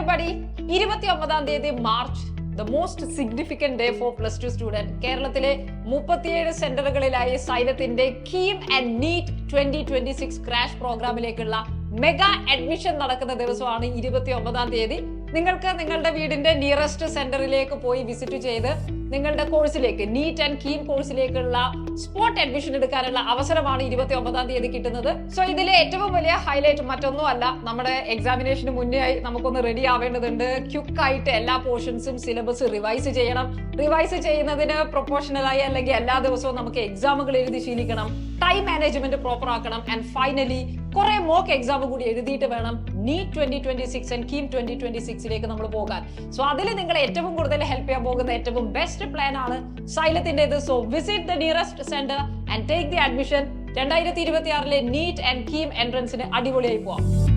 everybody. 29 തീയതി March the most significant day for plus 2 student. കേരളത്തിലെ 37 സെന്ററുകളിലായി സൈലത്തിന്റെ കീം ആൻഡ് നീറ്റ് 2026 ക്രാഷ് പ്രോഗ്രാമിലേക്കുള്ള മെഗാ അഡ്മിഷൻ നടക്കുന്ന ദിവസമാണ് 29 തീയതി. നിങ്ങൾക്ക് നിങ്ങളുടെ വീടിന്റെ നിയറസ്റ്റ് സെന്ററിലേക്ക് പോയി വിസിറ്റ് ചെയ്ത് നിങ്ങളുടെ കോഴ്സിലേക്ക് നീറ്റ് ആൻഡ് കീം കോഴ്സിലേക്കുള്ള സ്പോട്ട് അഡ്മിഷൻ എടുക്കാനുള്ള അവസരമാണ് 29 തീയതി കിട്ടുന്നത്. സോ ഇതിലെ ഏറ്റവും വലിയ ഹൈലൈറ്റ് മറ്റൊന്നും അല്ല, നമ്മുടെ എക്സാമിനേഷന് മുന്നേ നമുക്കൊന്ന് റെഡി ആവേണ്ടതുണ്ട്. ക്വിക്കായിട്ട് എല്ലാ പോർഷൻസും സിലബസ് റിവൈസ് ചെയ്യണം. റിവൈസ് ചെയ്യുന്നതിന് പ്രൊപ്പോർഷണലായി അല്ലെങ്കിൽ എല്ലാ ദിവസവും നമുക്ക് എക്സാമുകൾ എഴുതി ശീലിക്കണം. ടൈം മാനേജ്മെന്റ് പ്രോപ്പർ ആക്കണം. ആൻഡ് ഫൈനലി കുറെ മോക്ക് എക്സാം കൂടി എഴുതിയിട്ട് വേണം നീറ്റ് 2026 ആൻഡ് കീം 2026ലേക്ക് നമ്മൾ പോകാൻ. സോ അതിൽ നിങ്ങൾ ഏറ്റവും കൂടുതൽ ഹെൽപ്പ് ചെയ്യാൻ പോകുന്ന ഏറ്റവും ബെസ്റ്റ് പ്ലാൻ ആണ് സൈലത്തിന്റേത്. So visit the nearest centre and take the admission. 2026 NEET and KEAM എൻട്രൻസിന് അടിപൊളിയായി പോവാം.